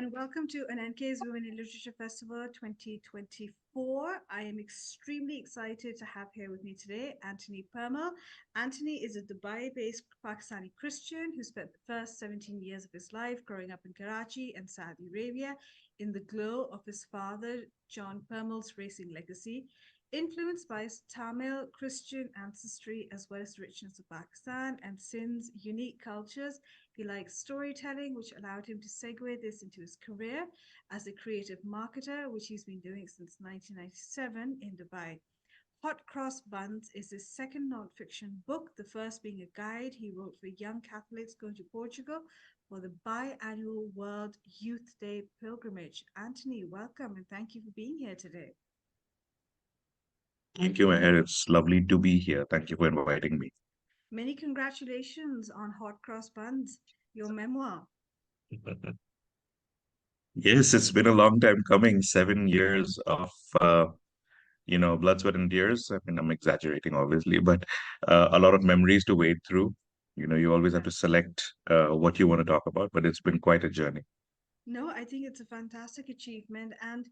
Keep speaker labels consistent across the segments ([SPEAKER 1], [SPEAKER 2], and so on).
[SPEAKER 1] and welcome to Ananke's Women in Literature Festival 2024. I am extremely excited to have here with me today Anthony Permal. Anthony is a Dubai-based Pakistani Christian who spent the first 17 years of his life growing up in Karachi and Saudi Arabia in the glow of his father, John Permal's racing legacy. Influenced by his Tamil Christian ancestry as well as the richness of Pakistan and Sindh's unique cultures, he likes storytelling, which allowed him to segue this into his career as a creative marketer, which he's been doing since 1997 in Dubai. Hot Cross Buns is his second nonfiction book, the first being a guide he wrote for young Catholics going to Portugal for the biannual World Youth Day pilgrimage. Anthony, welcome and thank you for being here today.
[SPEAKER 2] Thank you, Mehr. It's lovely to be here. Thank you for inviting me.
[SPEAKER 1] Many congratulations on Hot Cross Buns, your memoir.
[SPEAKER 2] Yes, it's been a long time coming. 7 years of, blood, sweat, and tears. I mean, I'm exaggerating, obviously, but a lot of memories to wade through. You always have to select what you want to talk about, but it's been quite a journey.
[SPEAKER 1] No, I think it's a fantastic achievement. And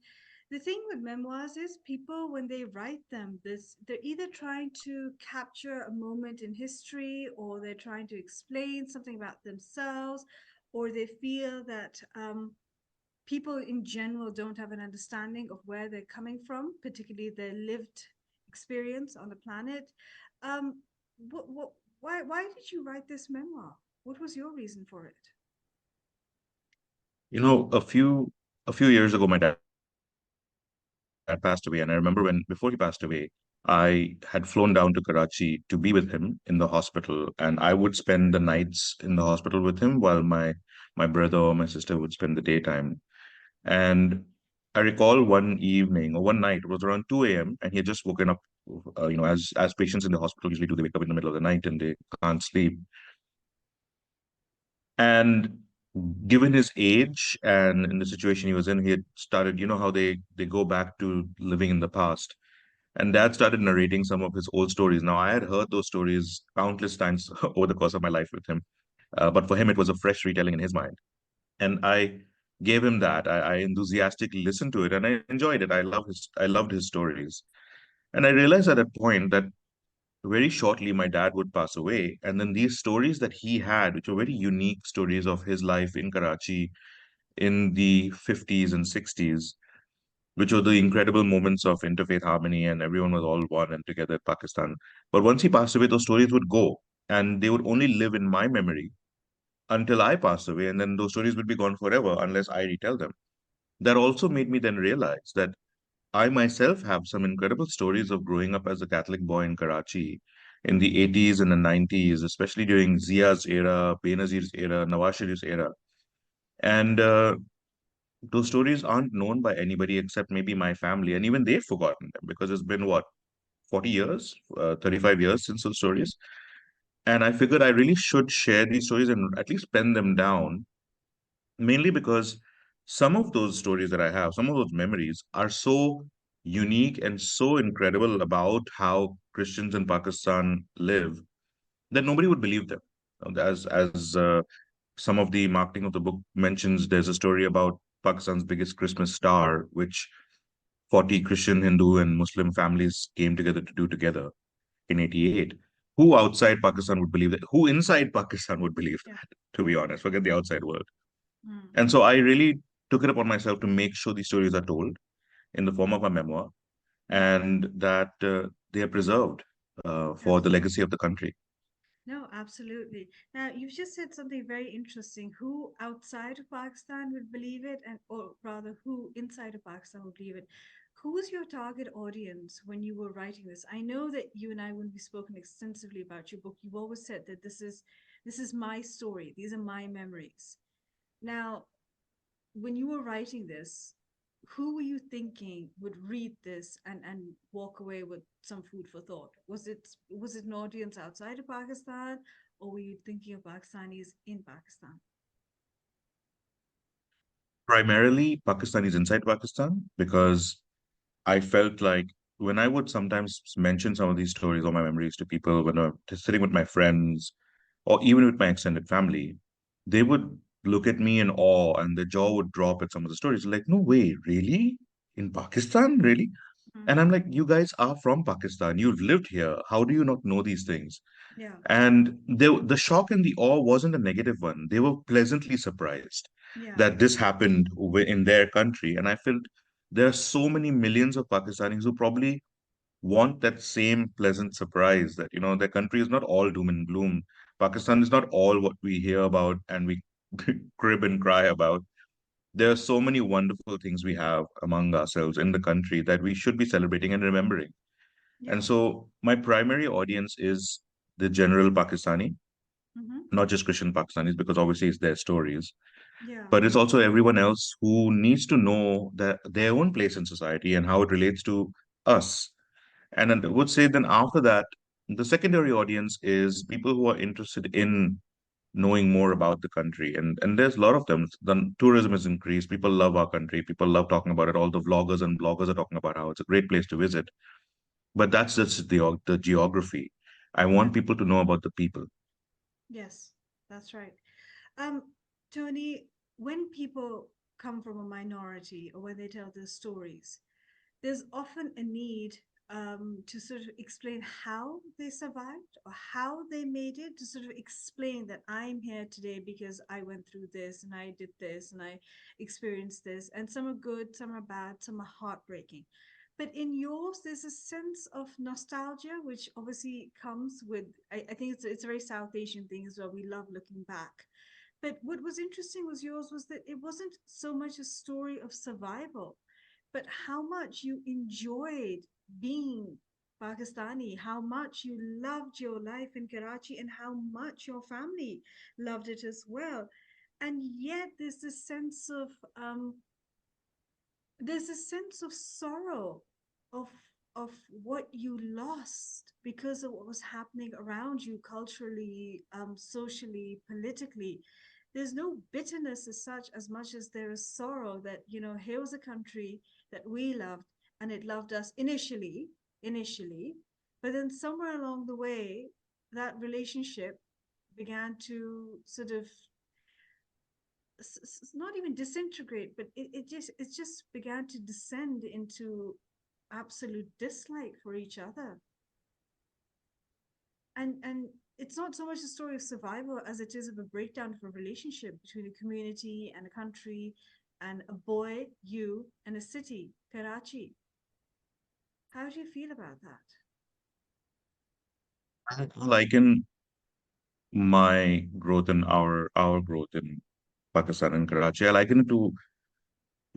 [SPEAKER 1] the thing with memoirs is people, when they write them, they're either trying to capture a moment in history or they're trying to explain something about themselves, or they feel that people in general don't have an understanding of where they're coming from, particularly their lived experience on the planet. Um, what, why did you write this memoir? What was your reason for it?
[SPEAKER 2] You know, a few years ago, my dad passed away, and I remember when before he passed away, I had flown down to Karachi to be with him in the hospital, and I would spend the nights in the hospital with him while my brother or my sister would spend the daytime. And I recall one evening or one night, it was around 2 a.m., and he had just woken up. As patients in the hospital usually do, they wake up in the middle of the night and they can't sleep. And given his age and in the situation he was in, he had started, how they go back to living in the past. And dad started narrating some of his old stories. Now, I had heard those stories countless times over the course of my life with him. But for him, it was a fresh retelling in his mind. And I gave him that. I enthusiastically listened to it and I enjoyed it. I loved his stories. And I realized at that point that very shortly my dad would pass away. And then these stories that he had, which were very unique stories of his life in Karachi in the 50s and 60s, which were the incredible moments of interfaith harmony and everyone was all one and together in Pakistan. But once he passed away, those stories would go and they would only live in my memory until I pass away. And then those stories would be gone forever unless I retell them. That also made me then realize that I myself have some incredible stories of growing up as a Catholic boy in Karachi in the 80s and the 90s, especially during Zia's era, Benazir's era, Nawaz Sharif's era. And those stories aren't known by anybody except maybe my family, and even they've forgotten them because it's been what, 40 years, 35 years since those stories. And I figured I really should share these stories and at least pen them down, mainly because some of those stories that I have, some of those memories are so unique and so incredible about how Christians in Pakistan live that nobody would believe them. As some of the marketing of the book mentions, there's a story about Pakistan's biggest Christmas star, which 40 Christian, Hindu, and Muslim families came together to do together in 88. Who outside Pakistan would believe that? Who inside Pakistan would believe
[SPEAKER 1] Yeah.
[SPEAKER 2] that, to be honest? Forget the outside world.
[SPEAKER 1] Mm.
[SPEAKER 2] And so I really took it upon myself to make sure these stories are told in the form of a memoir
[SPEAKER 1] Mm.
[SPEAKER 2] and that they are preserved for the
[SPEAKER 1] Absolutely.
[SPEAKER 2] legacy of the country.
[SPEAKER 1] No, absolutely. Now, you've just said something very interesting. Who outside of Pakistan would believe it, and or rather, who inside of Pakistan would believe it? Who was your target audience when you were writing this? I know that you and I, when we've spoken extensively about your book, you've always said that this is my story. These are my memories. Now, when you were writing this, who were you thinking would read this and walk away with some food for thought? Was it an audience outside of Pakistan, or were you thinking of Pakistanis in Pakistan?
[SPEAKER 2] Primarily, Pakistan is inside Pakistan because I felt like when I would sometimes mention some of these stories or my memories to people when I'm just sitting with my friends or even with my extended family, they would look at me in awe and their jaw would drop at some of the stories. Like, no way, really? In Pakistan, really?
[SPEAKER 1] Mm.
[SPEAKER 2] And I'm like, you guys are from Pakistan. You've lived here. How do you not know these things?
[SPEAKER 1] Yeah.
[SPEAKER 2] And the shock and the awe wasn't a negative one. They were pleasantly surprised
[SPEAKER 1] Yeah.
[SPEAKER 2] that this happened in their country. And I felt there are so many millions of Pakistanis who probably want that same pleasant surprise that, their country is not all doom and gloom. Pakistan is not all what we hear about and we crib and cry about. There are so many wonderful things we have among ourselves in the country that we should be celebrating and remembering. And
[SPEAKER 1] Yeah.
[SPEAKER 2] so my primary audience is the general Pakistani,
[SPEAKER 1] Mm-hmm.
[SPEAKER 2] not just Christian Pakistanis, because obviously it's their stories,
[SPEAKER 1] Yeah.
[SPEAKER 2] but it's also everyone else who needs to know that their own place in society and how it relates to us. And I would say then after that, the secondary audience is people who are interested in knowing more about the country. And there's a lot of them. The tourism has increased. People love our country. People love talking about it. All the vloggers and bloggers are talking about how it's a great place to visit. But that's just the geography. I
[SPEAKER 1] Yeah.
[SPEAKER 2] want people to know about the people.
[SPEAKER 1] Yes. That's right. Um, Tony, when people come from a minority or when they tell their stories, there's often a need to sort of explain how they survived or how they made it, to sort of explain that I'm here today because I went through this and I did this and I experienced this. And some are good, some are bad, some are heartbreaking. But in yours, there's a sense of nostalgia, which obviously comes with, I think it's a very South Asian thing as well. We love looking back. But what was interesting was yours was that it wasn't so much a story of survival, but how much you enjoyed being Pakistani, how much you loved your life in Karachi, and how much your family loved it as well. And yet, um, there's a sense of sorrow of of what you lost because of what was happening around you culturally, socially, politically. There's no bitterness as such, as much as there is sorrow that, here was a country that we loved and it loved us initially, but then somewhere along the way, that relationship began to sort of not even disintegrate, but it just began to descend into absolute dislike for each other. And it's not so much a story of survival as it is of a breakdown of a relationship between a community and a country and a boy, you, and a city, Karachi. How do you feel about that?
[SPEAKER 2] Like in my growth and our growth in Pakistan and Karachi, I liken it to,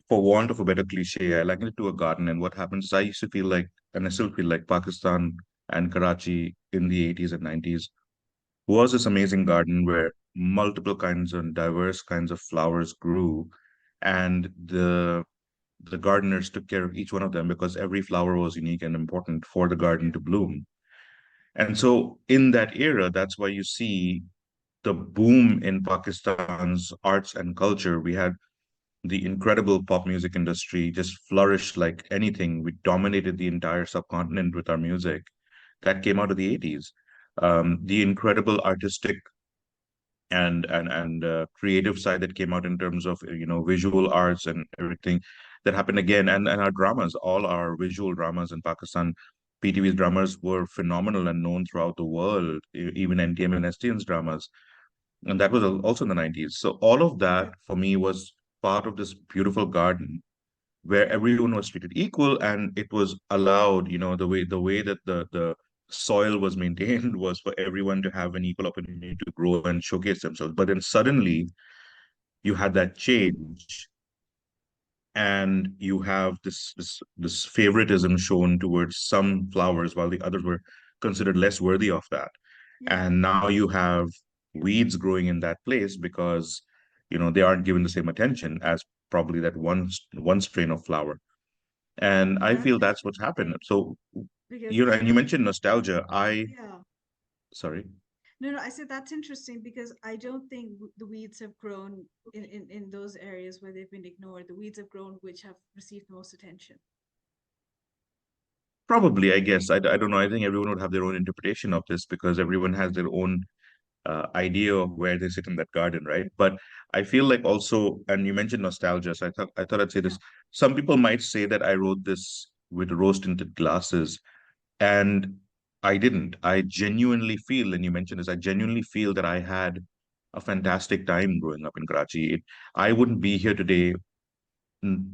[SPEAKER 2] for want of a better cliche, I liken it to a garden. And what happens is I used to feel like, and I still feel like Pakistan and Karachi in the 80s and 90s was this amazing garden where multiple kinds and diverse kinds of flowers grew, and the gardeners took care of each one of them because every flower was unique and important for the garden
[SPEAKER 1] Yeah,
[SPEAKER 2] to bloom. And so in that era, that's why you see the boom in Pakistan's arts and culture. We had the incredible pop music industry just flourished like anything. We dominated the entire subcontinent with our music that came out of the 80s. The incredible artistic and creative side that came out in terms of visual arts and everything that happened again, and our dramas, all our visual dramas in Pakistan. PTV's dramas were phenomenal and known throughout the world, even NTM and STN's dramas, and that was also in the 90s. So all of that
[SPEAKER 1] yeah,
[SPEAKER 2] for me was part of this beautiful garden where everyone was treated equal, and it was allowed, the way that the soil was maintained was for everyone to have an equal opportunity to grow and showcase themselves. But then suddenly you had that change, and you have this favoritism shown towards some flowers while the others were considered less worthy of that.
[SPEAKER 1] yeah.
[SPEAKER 2] And now you have weeds growing in that place because they aren't given the same attention as probably that one strain of flower. And I
[SPEAKER 1] That's
[SPEAKER 2] feel that's what's happened.
[SPEAKER 1] interesting
[SPEAKER 2] So,
[SPEAKER 1] because
[SPEAKER 2] and you mentioned nostalgia.
[SPEAKER 1] yeah.
[SPEAKER 2] Sorry.
[SPEAKER 1] No, no, I said that's interesting because I don't think the weeds have grown in those areas where they've been ignored. The weeds have grown which have received the most attention.
[SPEAKER 2] Probably, I guess. I don't know. I think everyone would have their own interpretation of this because everyone has their own idea of where they sit in that garden, right? But I feel like also, and you mentioned nostalgia, so I thought I'd say
[SPEAKER 1] Yeah,
[SPEAKER 2] this. Some people might say that I wrote this with rose-tinted glasses, and I didn't. I genuinely feel, and you mentioned this, I genuinely feel that I had a fantastic time growing up in Karachi. I wouldn't be here today, mm,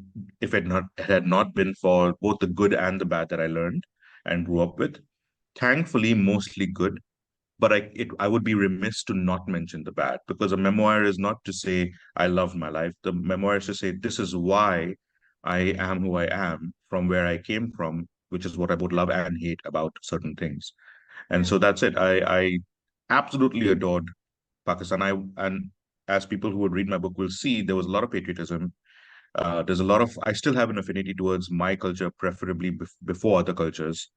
[SPEAKER 2] if it had not been for both the good and the bad that I learned and grew up with. Thankfully, mostly good, but I would be remiss to not mention the bad, because a memoir is not to say I loved my life. The memoir is to say this is why I am who I am from where I came from, which is what I both
[SPEAKER 1] yeah,
[SPEAKER 2] love and hate about certain things. And
[SPEAKER 1] yeah,
[SPEAKER 2] so that's it. I absolutely adored Pakistan. And as people who would read my book will see, there was a lot of patriotism. There's a lot of, I still have an affinity towards my culture, preferably before other cultures.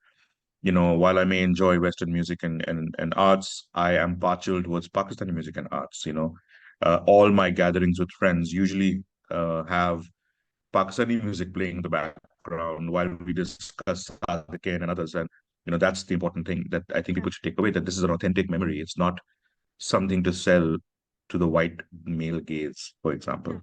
[SPEAKER 2] While I may enjoy Western music and arts, I am partial towards Pakistani music and arts. All my gatherings with friends usually have Pakistani music playing in the background while we discuss Sadiqin and others. And that's the important thing that I think
[SPEAKER 1] yeah,
[SPEAKER 2] people should take away, that this is an authentic memory. It's not something to sell to the white male gaze, for
[SPEAKER 1] yeah.
[SPEAKER 2] example.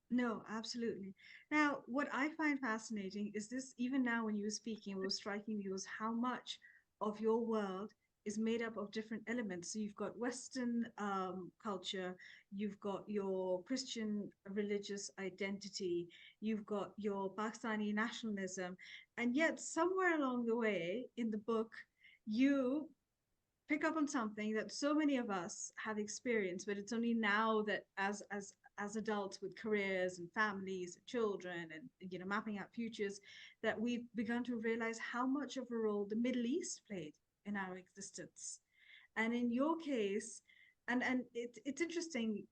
[SPEAKER 1] No, absolutely. Now, what I find fascinating is this, even now when you were speaking, what was striking me was how much of your world is made up of different elements. So you've got Western culture, you've got your Christian religious identity, you've got your Pakistani nationalism, and yet somewhere along the way in the book, you pick up on something that so many of us have experienced, but it's only now that as adults with careers and families and children and mapping out futures, that we've begun to realize how much of a role the Middle East played in our existence. And in your case, and it's interesting,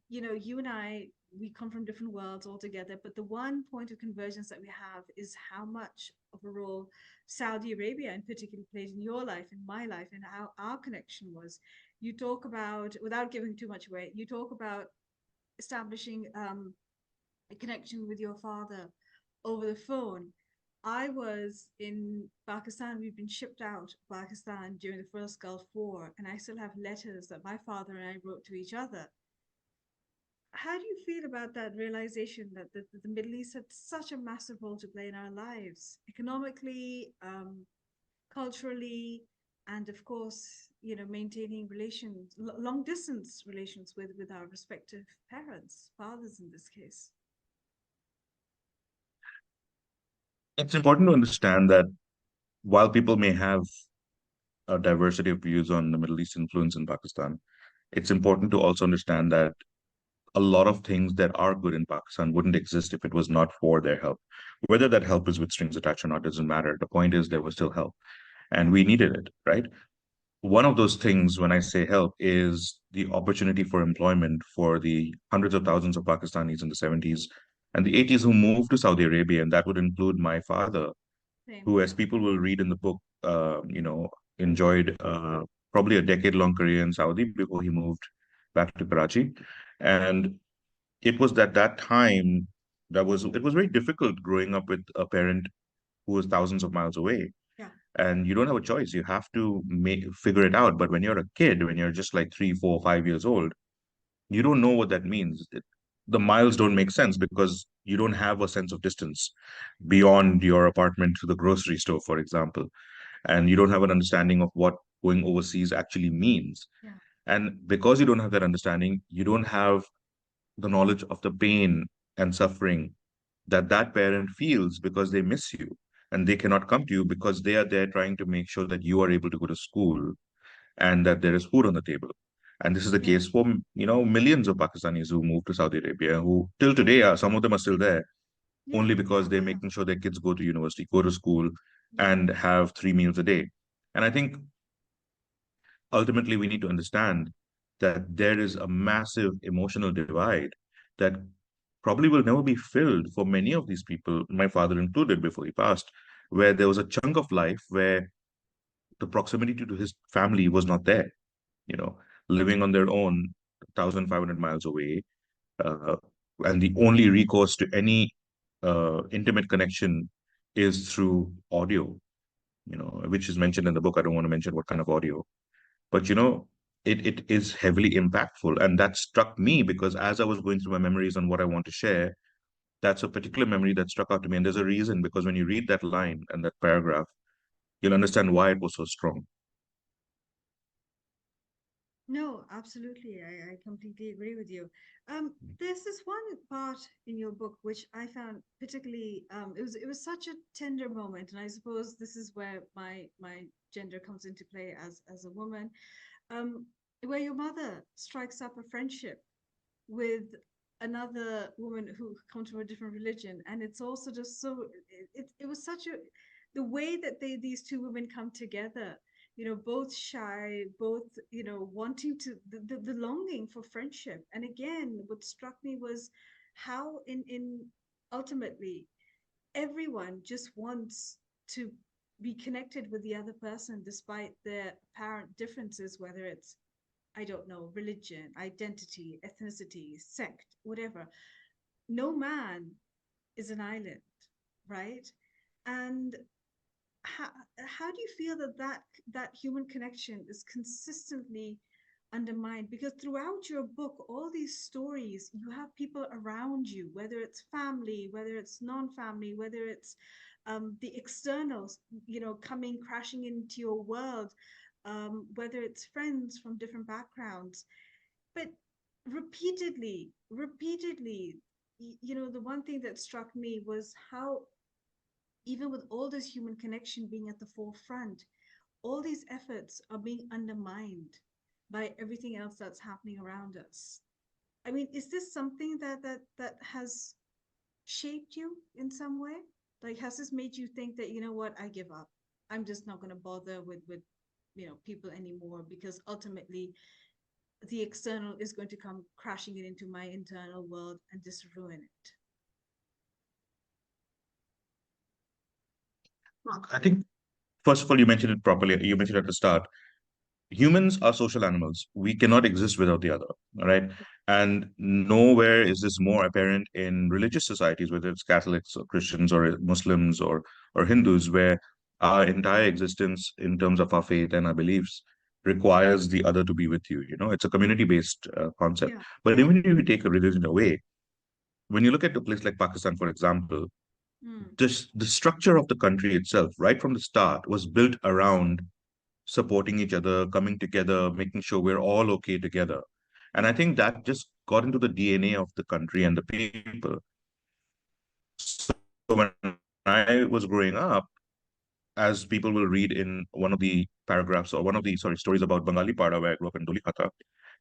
[SPEAKER 1] you and I, we come from different worlds altogether, but the one point of convergence that we have is how much of a role Saudi Arabia in particular played in your life, in my life, and how our connection was. You talk about, without giving too much away, you talk about establishing a connection with your father over the phone. I was in Pakistan. We've been shipped out of Pakistan during the first Gulf War, and I still have letters that my father and I wrote to each other. How do you feel about that realization that the Middle East had such a massive role to play in our lives, economically, culturally, and of course, maintaining relations, long distance relations with our respective parents, fathers in this case?
[SPEAKER 2] It's important to understand that while people may have a diversity of views on the Middle East influence in Pakistan, it's important to also understand that a lot of things that are good in Pakistan wouldn't exist if it was not for their help. Whether that help is with strings attached or not doesn't matter. The point is there was still help, and we needed it, right? One of those things, when I say help, is the opportunity for employment for the hundreds of thousands of Pakistanis in the 70s and the 80s who moved to Saudi Arabia. And that would include my father,
[SPEAKER 1] Same,
[SPEAKER 2] who, as
[SPEAKER 1] yeah,
[SPEAKER 2] people will read in the book, enjoyed probably a decade-long career in Saudi before he moved back to Karachi. And it was at that time it was very difficult growing up with a parent who was thousands of miles away,
[SPEAKER 1] yeah,
[SPEAKER 2] and you don't have a choice. You have to figure it out. But when you're a kid, when you're just like 3, 4, 5 years old, you don't know what that means. The miles don't make sense because you don't have a sense of distance beyond your apartment to the grocery store, for example, and you don't have an understanding of what going overseas actually means.
[SPEAKER 1] yeah,
[SPEAKER 2] And because you don't have that understanding, you don't have the knowledge of the pain and suffering that that parent feels because they miss you and they cannot come to you because they are there trying to make sure that you are able to go to school and that there is food on the table. And this is the
[SPEAKER 1] yeah,
[SPEAKER 2] case for millions of Pakistanis who moved to Saudi Arabia, who till today are, some of them are still there
[SPEAKER 1] yeah,
[SPEAKER 2] only
[SPEAKER 1] yeah,
[SPEAKER 2] because they're
[SPEAKER 1] yeah,
[SPEAKER 2] making sure their kids go to university, go to school,
[SPEAKER 1] yeah,
[SPEAKER 2] and have 3 meals a day. And I think ultimately we need to understand that there is a massive emotional divide that probably will never be filled for many of these people, my father included before he passed, where there was a chunk of life where the proximity to his family was not there, you know, living on their own 1,500 miles away. Uh, and the only recourse to any intimate connection is through audio, which is mentioned in the book. I don't want to mention what kind of audio, but it is heavily impactful. And that struck me because as I was going through my memories on what I want to share, that's a particular memory that struck out to me. And there's a reason, because when you read that line and that paragraph, you'll understand why it was so strong.
[SPEAKER 1] No, absolutely. I completely agree with you. There's this one part in your book which I found particularly it was such a tender moment, and I suppose this is where my gender comes into play as a woman, um, where your mother strikes up a friendship with another woman who comes from a different religion, and it's also just so it was such a the way that these two women come together, both shy, both wanting to the longing for friendship. And again, what struck me was how in ultimately everyone just wants to be connected with the other person despite their apparent differences, whether it's, I don't know, religion, identity, ethnicity, sect, whatever. No man is an island, right? And how, how do you feel that human connection is consistently undermined? Because throughout your book, all these stories, you have people around you, whether it's family, whether it's non-family, whether it's the externals, coming crashing into your world, whether it's friends from different backgrounds. But repeatedly, the one thing that struck me was how, even with all this human connection being at the forefront, all these efforts are being undermined by everything else that's happening around us. I mean, is this something that has shaped you in some way? Like, has this made you think that, you know what, I give up? I'm just not going to bother with people anymore, because ultimately the external is going to come crashing it into my internal world and just ruin it.
[SPEAKER 2] Look, I think, first of all, you mentioned it properly. You mentioned at the start, humans are social animals. We cannot exist without the other, all right? And nowhere is this more apparent in religious societies, whether it's Catholics or Christians or Muslims or Hindus, where our entire existence in terms of our faith and our beliefs requires the other to be with you. It's a community-based concept.
[SPEAKER 1] Yeah,
[SPEAKER 2] But
[SPEAKER 1] yeah.
[SPEAKER 2] even if you take a religion away, when you look at a place like Pakistan, for example,
[SPEAKER 1] Mm,
[SPEAKER 2] the structure of the country itself, right from the start, was built around supporting each other, coming together, making sure we're all okay together. And I
[SPEAKER 1] yeah,
[SPEAKER 2] think that just got into the DNA of the country and the people. So when I was growing up, as people will read in one of the paragraphs or one of the, sorry, stories about Bengali Pada, where I grew up in Doli Khata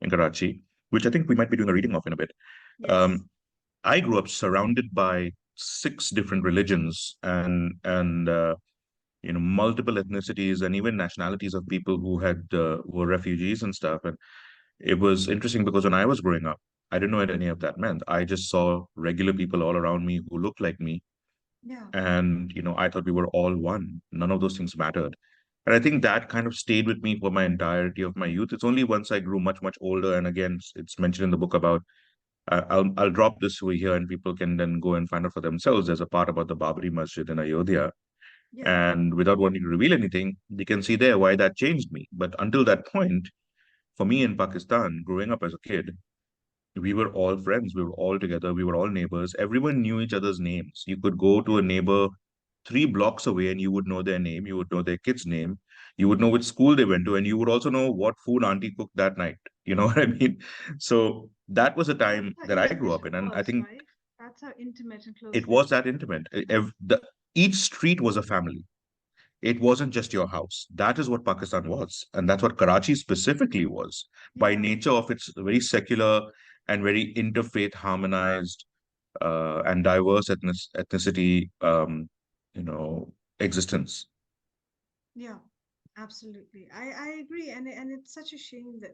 [SPEAKER 2] in Karachi, which I think we might be doing a reading of in a bit.
[SPEAKER 1] yes,
[SPEAKER 2] Um, I grew up surrounded by six different religions and multiple ethnicities and even nationalities of people who were refugees and stuff. And it was interesting because when I was growing up, I didn't know what any of that meant. I just saw regular people all around me who looked like me,
[SPEAKER 1] yeah,
[SPEAKER 2] and I thought we were all one. None of those things mattered. And I think that kind of stayed with me for my entirety of my youth. It's only once I grew much older, and again, it's mentioned in the book about. I'll drop this over here, and people can then go and find out for themselves. There's a part about the Babri Masjid in Ayodhya,
[SPEAKER 1] yeah,
[SPEAKER 2] and without wanting to reveal anything, you can see there why that changed me. But until that point, for me in Pakistan, growing up as a kid, we were all friends. We were all together. We were all neighbors. Everyone knew each other's names. You could go to a neighbor 3 blocks away and you would know their name. You would know their kid's name. You would know which school they went to, and you would also know what food auntie cooked that night. You know what I mean? So that was a
[SPEAKER 1] that's
[SPEAKER 2] time
[SPEAKER 1] how
[SPEAKER 2] that I grew
[SPEAKER 1] intimate
[SPEAKER 2] up
[SPEAKER 1] it
[SPEAKER 2] in. And I
[SPEAKER 1] was,
[SPEAKER 2] think
[SPEAKER 1] right? That's how intimate and close
[SPEAKER 2] it
[SPEAKER 1] knit
[SPEAKER 2] was that intimate. Each street was a family. It wasn't just your house. That is what Pakistan was. And that's what Karachi specifically was by
[SPEAKER 1] yeah,
[SPEAKER 2] nature of its very secular and very interfaith harmonized and diverse ethnicity, existence.
[SPEAKER 1] yeah, absolutely. I agree, and it's such a shame that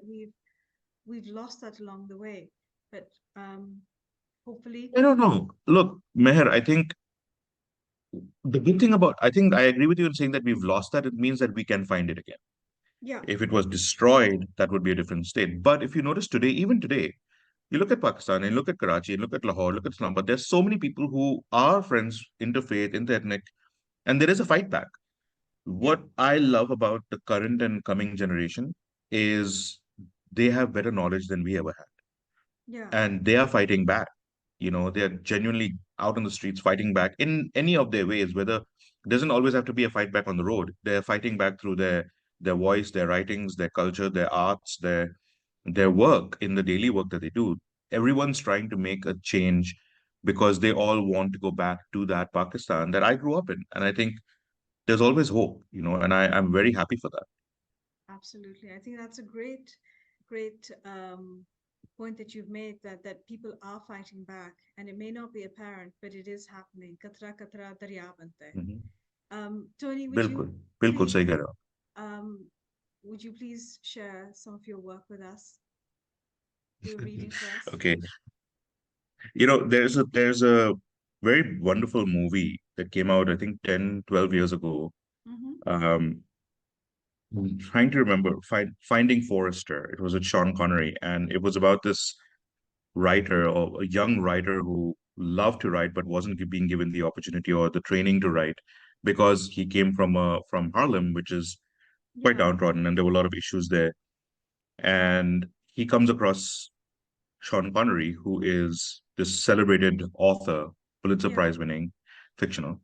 [SPEAKER 1] we've lost that along the way. But hopefully,
[SPEAKER 2] I don't know. Look, Meher, I think the good thing about, I think I agree with you in saying that we've lost that. It means that we can find it again.
[SPEAKER 1] yeah,
[SPEAKER 2] If it was destroyed, that would be a different state. But if you notice today, even today, you look at Pakistan and look at Karachi and look at Lahore, look at Islamabad, there's so many people who are friends, interfaith, interethnic, and there is a fight back.
[SPEAKER 1] yeah,
[SPEAKER 2] What I love about the current and coming generation is they have better knowledge than we ever had.
[SPEAKER 1] Yeah.
[SPEAKER 2] And they are fighting back. They're genuinely out on the streets fighting back in any of their ways, whether it doesn't always have to be a fight back on the road. They're fighting back through their voice, their writings, their culture, their arts, their work in the daily work that they do. Everyone's trying to make a change because they all want to go back to that Pakistan that I grew up in. And I think there's always hope, and I'm very happy for that.
[SPEAKER 1] Absolutely. I think that's a great point that you've made, that people are fighting back, and it may not be apparent, but it is happening. Katra katra darya bante hai.
[SPEAKER 2] Mhm.
[SPEAKER 1] Tony,
[SPEAKER 2] बिल्कुल बिल्कुल
[SPEAKER 1] please
[SPEAKER 2] सही कह रहे हो.
[SPEAKER 1] um, would you please share some of your work with us, your reading for us?
[SPEAKER 2] Okay. There's a very wonderful movie that came out, I think 10, 12 years ago.
[SPEAKER 1] Mm-hmm.
[SPEAKER 2] Um, I'm trying to remember, Finding Forrester. It was with Sean Connery, and it was about this writer, or a young writer who loved to write but wasn't being given the opportunity or the training to write because he came from Harlem, which is quite
[SPEAKER 1] Yeah,
[SPEAKER 2] downtrodden, and there were a lot of issues there. And he comes across Sean Connery, who is this celebrated author, Pulitzer
[SPEAKER 1] yeah,
[SPEAKER 2] Prize winning, fictional,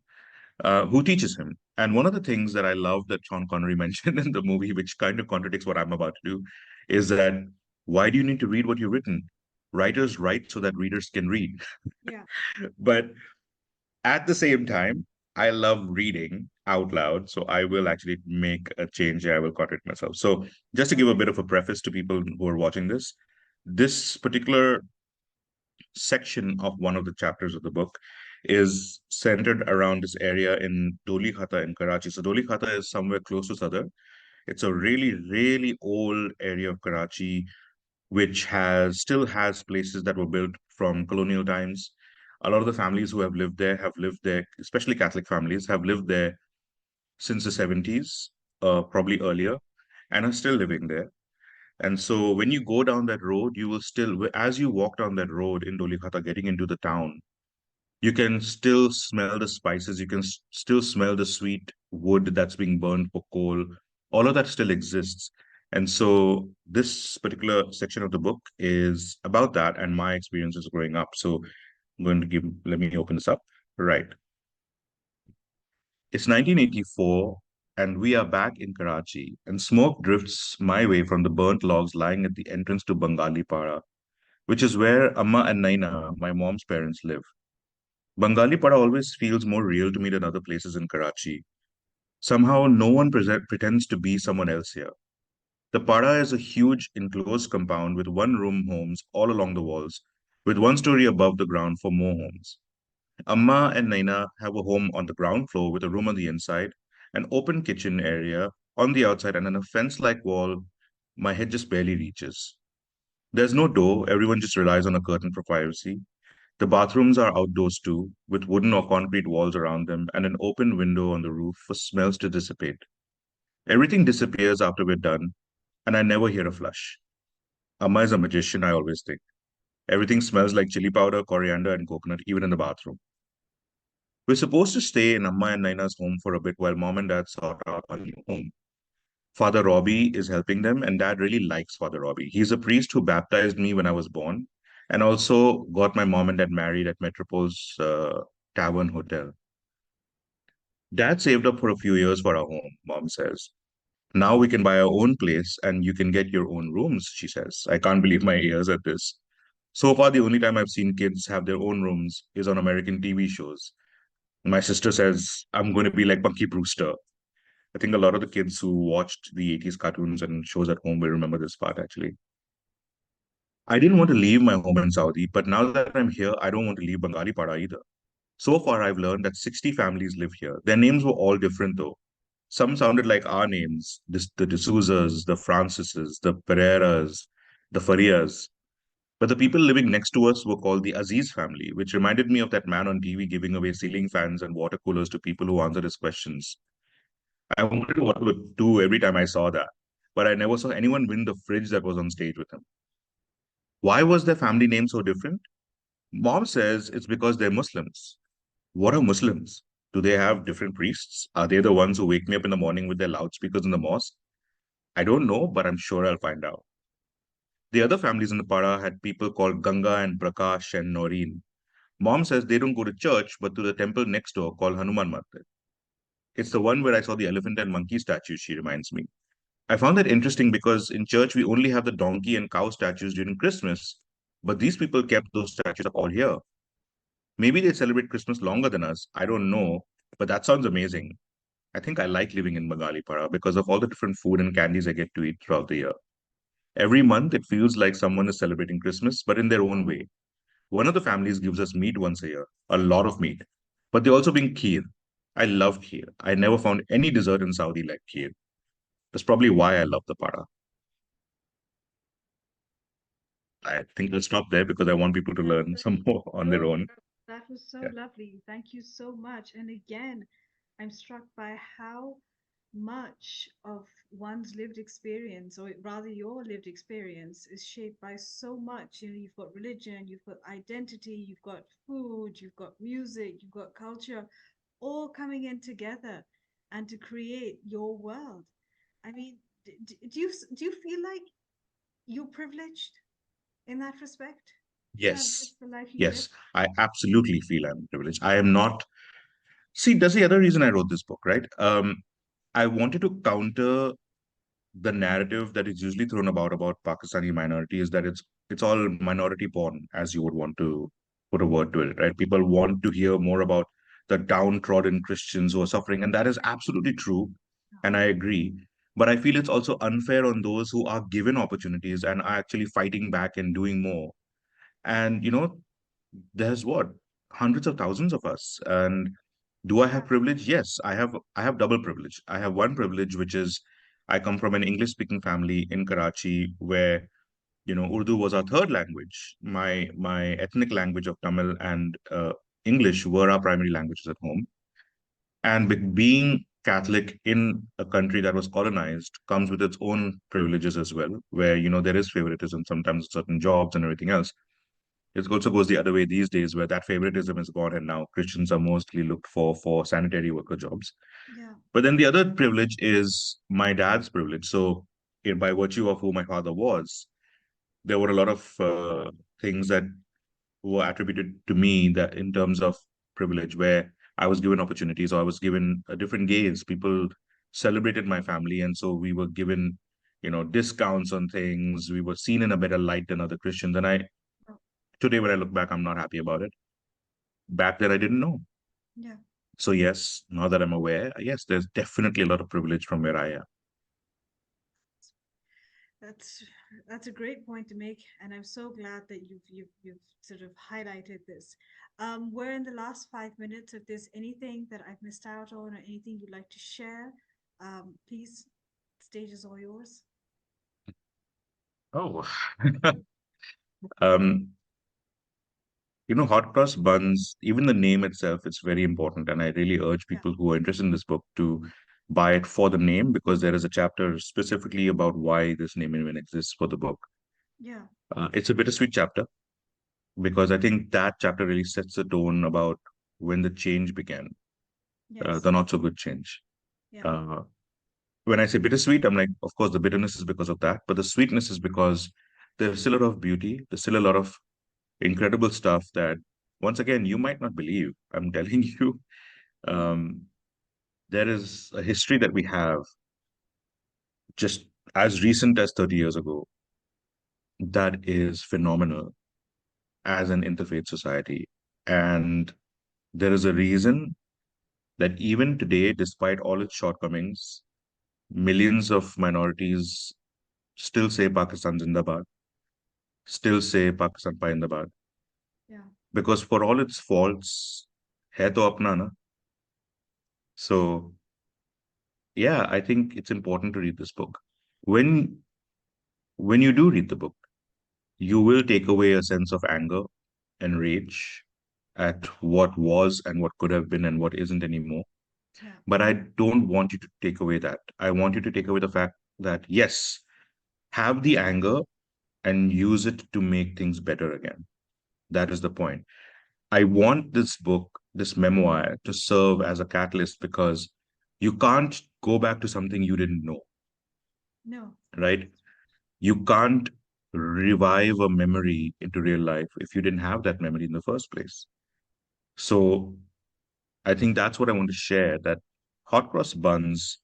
[SPEAKER 2] who teaches him. And one of the things that I love that Sean Connery mentioned in the movie, which kind of contradicts what I'm about to do, is that why do you need to read what you've written? Writers write so that readers can read.
[SPEAKER 1] yeah.
[SPEAKER 2] But at the same time, I love reading out loud. So I will actually make a change. I will contradict myself. So just to give a
[SPEAKER 1] Okay.
[SPEAKER 2] bit of a preface to people who are watching this particular section of one of the chapters of the book is centered around this area in Doli Khata in Karachi. So Doli Khata is somewhere close to Sadr. It's a really, really old area of Karachi, which has still has places that were built from colonial times. A lot of the families who have lived there, especially Catholic families, have lived there since the 70s, probably earlier, and are still living there. And so when you go down that road, you will still, as you walk down that road in Dolikhata, getting into the town, you can still smell the spices. You can still smell the sweet wood that's being burned for coal. All of that still exists. And so this particular section of the book is about that and my experiences growing up. So I'm going to let me open this up. Right. It's 1984, and we are back in Karachi, and smoke drifts my way from the burnt logs lying at the entrance to Bengali Para, which is where Amma and Naina, my mom's parents, live. Bengali Para always feels more real to me than other places in Karachi. Somehow, no one pretends to be someone else here. The Para is a huge enclosed compound with one room homes all along the walls, with one story above the ground for more homes. Amma and Naina have a home on the ground floor with a room on the inside, an open kitchen area on the outside, and then a fence like wall my head just barely reaches. There's no door, everyone just relies on a curtain for privacy. The bathrooms are outdoors too, with wooden or concrete walls around them and an open window on the roof for smells to dissipate. Everything disappears after we're done, and I never hear a flush. Amma is a magician, I always think. Everything smells like chili powder, coriander, and coconut, even in the bathroom. We're supposed to stay in Amma and Naina's home for a bit while mom and dad sort out a new home. Father Robbie is helping them, and dad really likes Father Robbie. He's a priest who baptized me when I was born and also got my mom and dad married at Metropol's Tavern Hotel. Dad saved up for a few years for our home, mom says. Now we can buy our own place and you can get your own rooms, she says. I can't believe my ears at this. So far, the only time I've seen kids have their own rooms is on American TV shows. My sister says, I'm going to be like Punky Brewster. I think a lot of the kids who watched the 80s cartoons and shows at home will remember this part actually. I didn't want to leave my home in Saudi, but now that I'm here, I don't want to leave Bengali Pada either. So far, I've learned that 60 families live here. Their names were all different though. Some sounded like our names, the D'Souza's, the Francises, the Pereiras, the Farias. But the people living next to us were called the Aziz family, which reminded me of that man on TV giving away ceiling fans and water coolers to people who answered his questions. I wanted to what to do every time I saw that, but I never saw anyone win the fridge that was on stage with him. Why was their family name so different? Mom says it's because they're Muslims. What are Muslims? Do they have different priests? Are they the ones who wake me up in the morning with their loudspeakers in the mosque? I don't know, but I'm sure I'll find out. The other families in the Para had people called Ganga and Prakash and Noreen. Mom says they don't go to church, but to the temple next door called Hanuman Mandir. It's the one where I saw the elephant and monkey statues, she reminds me. I found that interesting because in church we only have the donkey and cow statues during Christmas, but these people kept those statues up all year. Maybe they celebrate Christmas longer than us. I don't know, but that sounds amazing. I think I like living in Bengali Para because of all the different food and candies I get to eat throughout the year. Every month it feels like someone is celebrating Christmas, but in their own way. One of the families gives us meat once a year, a lot of meat, but they also bring kheer. I love kheer. I never found any dessert in Saudi like kheer. That's probably why I love the Para. I think I'll stop there because I want people to
[SPEAKER 1] That,
[SPEAKER 2] learn
[SPEAKER 1] that,
[SPEAKER 2] some more on their
[SPEAKER 1] no,
[SPEAKER 2] own.
[SPEAKER 1] that was so
[SPEAKER 2] Yeah.
[SPEAKER 1] lovely. Thank you so much. And again, I'm struck by how much of one's lived experience, or rather your lived experience, is shaped by so much. You know, you've got religion, you've got identity, you've got food, you've got music, you've got culture, all coming in together and to create your world. I mean, do you feel like you're privileged in that respect to have lived
[SPEAKER 2] Yes.
[SPEAKER 1] the life you've
[SPEAKER 2] Yes.
[SPEAKER 1] lived?
[SPEAKER 2] I absolutely feel I'm privileged. I am not. See, that's the other reason I wrote this book, right? I wanted to counter the narrative that is usually thrown about Pakistani minority is that it's all minority porn, as you would want to put a word to it, right? People want to hear more about the downtrodden Christians who are suffering, and that is absolutely true, and I agree. But I feel it's also unfair on those who are given opportunities and are actually fighting back and doing more. And there's what hundreds of thousands of us, and do I have
[SPEAKER 1] Yeah,
[SPEAKER 2] privilege? Yes, I have double privilege. I have one privilege, which is I come from an English speaking family in Karachi where Urdu was our third language. My ethnic language of Tamil and English were our primary languages at home. And being Catholic in a country that was colonized comes with its own privileges as well, where there is favoritism sometimes in certain jobs and everything else. It also goes the other way these days, where that favoritism is gone, and now Christians are mostly looked for sanitary worker jobs.
[SPEAKER 1] yeah,
[SPEAKER 2] But then the other privilege is my dad's privilege. So, by virtue of who my father was, there were a lot of things that were attributed to me that in terms of privilege, where I was given opportunities or I was given a different gaze. People celebrated my family, and so we were given, discounts on things. We were seen in a better light than other Christians, and I
[SPEAKER 1] oh,
[SPEAKER 2] today when I look back, I'm not happy about it. Back then, I didn't know.
[SPEAKER 1] yeah.
[SPEAKER 2] So yes, now that I'm aware, yes, there's definitely a lot of privilege from where I am.
[SPEAKER 1] That's that's a great point to make, and I'm so glad that you've sort of highlighted this. We're in the last 5 minutes. If there's anything that I've missed out on or anything you'd like to share, please, stage is all yours.
[SPEAKER 2] Oh, um, hot cross buns, even the name itself, it's very important. And I really urge
[SPEAKER 1] Yeah,
[SPEAKER 2] people who are interested in this book to buy it for the name because there is a chapter specifically about why this name even exists for the book.
[SPEAKER 1] yeah,
[SPEAKER 2] It's a bittersweet chapter because I think that chapter really sets the tone about when the change began,
[SPEAKER 1] yes,
[SPEAKER 2] the not so good change.
[SPEAKER 1] yeah,
[SPEAKER 2] Uh, when I say bittersweet, I'm like, of course, the bitterness is because of that, but the sweetness is because there's still a lot of beauty. There's still a lot of incredible stuff that, once again, you might not believe. I'm telling you,
[SPEAKER 1] mm,
[SPEAKER 2] um, there is a history that we have just as recent as 30 years ago that is phenomenal as an interfaith society. And there is a reason that even today, despite all its shortcomings, millions of minorities still say Pakistan Zindabad, still say Pakistan Paindabad,
[SPEAKER 1] yeah,
[SPEAKER 2] because for all its faults, hai to apna na. So yeah, I think it's important to read this book. When when you do read the book, you will take away a sense of anger and rage at what was and what could have been and what isn't anymore.
[SPEAKER 1] yeah,
[SPEAKER 2] But I don't want you to take away that. I want you to take away the fact that yes, have the anger and use it to make things better again. That is the point. I want this book, this memoir, to serve as a catalyst because you can't go back to something you didn't know,
[SPEAKER 1] no,
[SPEAKER 2] right? You can't. revive a memory into real life if you didn't have that memory in the first place. So I think that's what I want to share, that hot cross buns,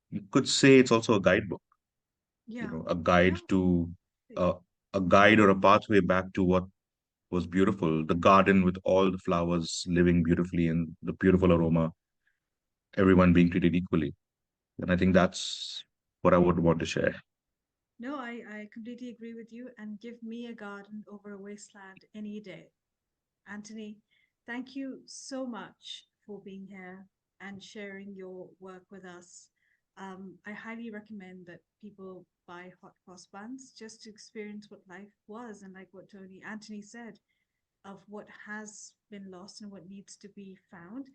[SPEAKER 2] you could say it's also a guidebook,
[SPEAKER 1] Yeah.
[SPEAKER 2] a guide
[SPEAKER 1] Yeah.
[SPEAKER 2] to
[SPEAKER 1] Great.
[SPEAKER 2] uh, a guide or a pathway back to what was beautiful, the garden with all the flowers living beautifully and the beautiful aroma, everyone being treated equally. And I think that's what I would want to share.
[SPEAKER 1] No, I completely agree with you. And give me a garden over a wasteland any day. Anthony, thank you so much for being here and sharing your work with us. I highly recommend that people buy hot cross buns just to experience what life was, and like what Tony Anthony said, of what has been lost and what needs to be found.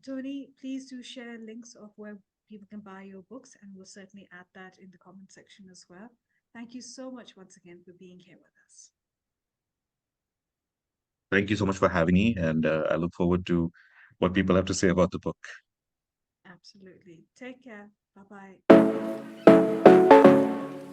[SPEAKER 1] Tony, please do share links of where people can buy your books, and we'll certainly add that in the comment section as well. Thank you so much once again for being here with us.
[SPEAKER 2] Thank you so much for having me, and I look forward to what people have to say about the book.
[SPEAKER 1] Absolutely. Take care. Bye bye.